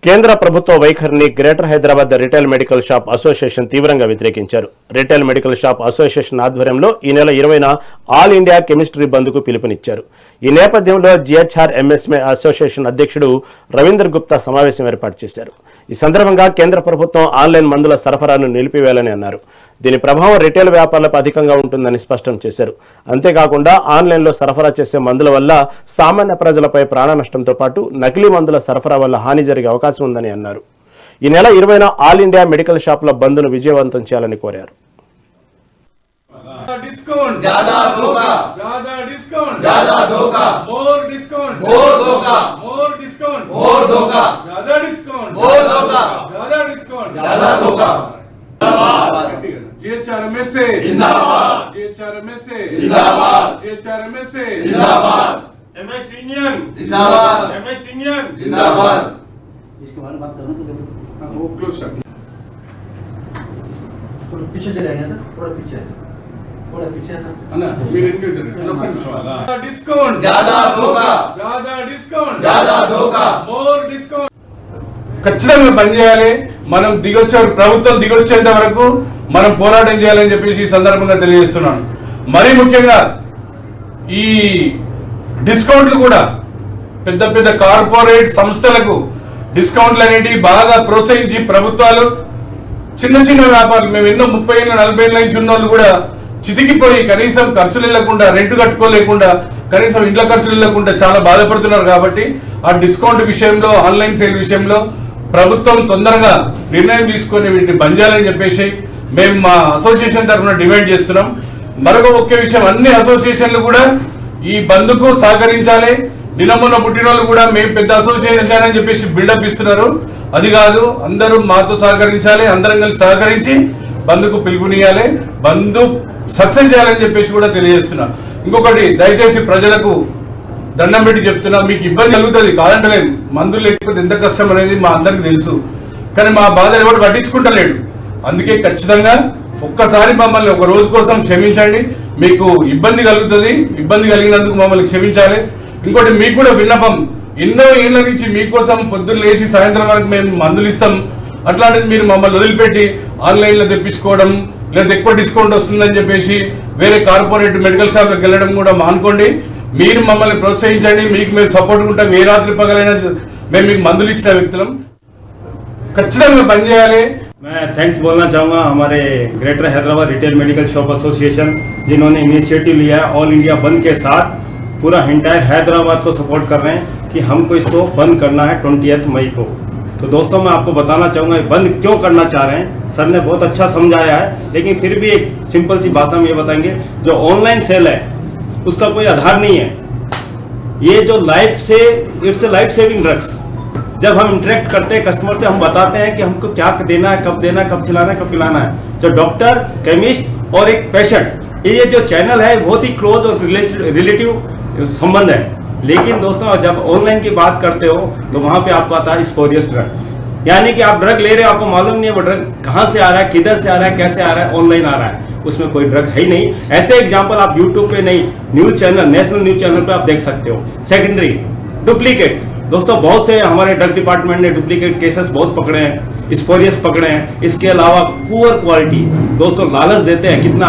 కేంద్ర ప్రభుత్వ వైఖరిని greater Hyderabad retail medical shop association తీవ్రంగా వ్యతిరేకించారు. రిటైల్ మెడికల్ షాప్ అసోసియేషన్ ఆధ్వర్యంలో ఈ నెల 20న ఆల్ ఇండియా కెమిస్ట్రీ బంద్కు పిలుపునిచ్చారు. ఈ నేపథ్యంలో GHRMSME అసోసియేషన్ అధ్యక్షుడు రవీందర్ గుప్తా సమావేశం ఏర్పాటు చేశారు. ఈ సందర్భంగా కేంద్ర ప్రభుత్వం ఆన్లైన్ మందుల సరఫరాను నిలిపివేయాలని అన్నారు. దీని ప్రభావం రిటైల్ వ్యాపారులపై అధికంగా ఉంటుందని స్పష్టం చేశారు. అంతేకాకుండా ఆన్లైన్లో సరఫరా చేసే మందుల వల్ల సామాన్య ప్రజలపై ప్రాణ నష్టంతో పాటు నకిలీ మందుల సరఫరా వల్ల హాని జరిగే అవకాశం ఉందని అన్నారు. ఈ నెల 20న ఆల్ ఇండియా మెడికల్ షాపుల బంద్ను విజయవంతం చేయాలని కోరారు. डिस्काउंट ज्यादा धोखा, ज्यादा डिस्काउंट ज्यादा धोखा, मोर डिस्काउंट मोर धोखा, मोर डिस्काउंट मोर धोखा, ज्यादा डिस्काउंट मोर धोखा, ज्यादा डिस्काउंट ज्यादा धोखा। GHRMSE जिंदाबाद, GHRMSE जिंदाबाद, GHRMSE जिंदाबाद, MS यूनियन जिंदाबाद, MS यूनियन जिंदाबाद। इसके बारे में बात करना तो देखो वो क्लोज कर थोड़ा पीछे चले आएंगे ना, थोड़ा पीछे अन्ना मेरे इनके डिस्काउंट ज्यादा धोखा, ज्यादा डिस्काउंट ज्यादा धोखा, मोर डिस्काउंट ఖచ్చితంగా పనిచేయాలి. మనం ప్రభుత్వం దిగొచ్చేంత వరకు మనం పోరాటం చేయాలని చెప్పేసి ఈ సందర్భంగా తెలియజేస్తున్నాను. మరీ ముఖ్యంగా ఈ డిస్కౌంట్లు కూడా పెద్ద పెద్ద కార్పొరేట్ సంస్థలకు డిస్కౌంట్లు అనేటివి బాగా ప్రోత్సహించి ప్రభుత్వాలు చిన్న చిన్న వ్యాపారులు మేము ఎన్నో 30 ఏళ్ళ 40 ఏళ్ళ నుంచి ఉన్న వాళ్ళు కూడా చితికిపోయి కనీసం ఖర్చులు వెళ్లకుండా రెంట్ కట్టుకోలేకుండా కనీసం ఇంట్లో ఖర్చులు వెళ్లకుండా చాలా బాధపడుతున్నారు. కాబట్టి ఆ డిస్కౌంట్ విషయంలో ఆన్లైన్ సేల్ విషయంలో ప్రభుత్వం తొందరగా నిర్ణయం తీసుకొని వీటిని బంద్ చేయాలని చెప్పేసి మేము మా అసోసియేషన్ తరఫున డిమాండ్ చేస్తున్నాం. మరొక ముఖ్య విషయం, అన్ని అసోసియేషన్లు కూడా ఈ బంద్కు సహకరించాలి. నిలమున్న పుట్టినోళ్ళు కూడా మేము పెద్ద అసోసియేషన్ అని చెప్పేసి బిల్డప్ ఇస్తున్నారు. అది కాదు, అందరూ మాతో సహకరించాలి. అందరం కలిసి సహకరించి బంద్కు పిలుపునియాలి, బంద్ సక్సెస్ చేయాలని చెప్పేసి కూడా తెలియజేస్తున్నా. ఇంకొకటి, దయచేసి ప్రజలకు దండం పెట్టి చెప్తున్నా, మీకు ఇబ్బంది కలుగుతుంది కాదంటలేదు, మందులు లేకపోతే ఎంత కష్టం అనేది మా అందరికి తెలుసు. కానీ మా బాధలు ఎవరు పట్టించుకుంటలేడు. అందుకే ఖచ్చితంగా ఒక్కసారి మమ్మల్ని ఒక రోజు కోసం క్షమించండి. మీకు ఇబ్బంది కలుగుతుంది, ఇబ్బంది కలిగినందుకు మమ్మల్ని క్షమించాలి. ఇంకోటి, మీకు కూడా విన్నపం, ఎన్నో ఏళ్ల నుంచి మీకోసం పొద్దున్న లేచి సాయంత్రం వరకు మేము మందులు ఇస్తాం. అట్లాంటిది మీరు మమ్మల్ని వదిలిపెట్టి ఆన్లైన్లో తెప్పించుకోవడం లేదా ఎక్కువ డిస్కౌంట్ వస్తుందని చెప్పేసి వేరే కార్పొరేట్ మెడికల్ షాప్లకు వెళ్ళడం కూడా మానుకోండి. మీరు మమ్మల్ని ప్రోత్సహించండి, మీకు మేము సపోర్ట్ ఉంటాం. ఏ రాత్రి పగలైనా మేము మీకు మందులు ఇచ్చిన వ్యక్తులం. ఖచ్చితంగా పనిచేయాలి. मैं थैंक्स बोलना चाहूँगा हमारे greater Hyderabad retail medical shop association, जिन्होंने इनिशिएटिव लिया है ऑल इंडिया बंद के साथ पूरा एंटायर हैदराबाद को सपोर्ट कर रहे हैं कि हमको इसको बंद करना है 20 मई को। तो दोस्तों, मैं आपको बताना चाहूँगा बंद क्यों करना चाह रहे हैं। सर ने बहुत अच्छा समझाया है, लेकिन फिर भी एक सिंपल सी भाषा में ये बताएंगे, जो ऑनलाइन सेल है उसका कोई आधार नहीं है। ये जो इट्स लाइफ सेविंग ड्रग्स। जब हम इंटरेक्ट करते हैं कस्टमर से, हम बताते हैं कि हमको क्या देना है, कब देना है, कब खिलाना है, कब पिलाना है। जो डॉक्टर, केमिस्ट और एक पेशेंट, ये जो चैनल है बहुत ही क्लोज और रिलेटिव संबंध है। लेकिन दोस्तों, जब ऑनलाइन की बात करते हो तो वहाँ पे आपको आता है स्पोरियस ड्रग, यानी कि आप ड्रग ले रहे हो, आपको मालूम नहीं है वो ड्रग कहाँ से आ रहा है, किधर से आ रहा है, कैसे आ रहा है, ऑनलाइन आ रहा है, उसमें कोई ड्रग है ही नहीं। ऐसे एग्जाम्पल आप यूट्यूब पे नहीं, news channel, national news channel पे आप देख सकते हो। Secondary, duplicate. दोस्तों, बहुत से हमारे ड्रग डिपार्टमेंट ने डुप्लीकेट केसेस बहुत पकड़े हैं, स्पोरियस पकड़े हैं। इसके अलावा पुअर क्वालिटी, दोस्तों लालच देते हैं कितना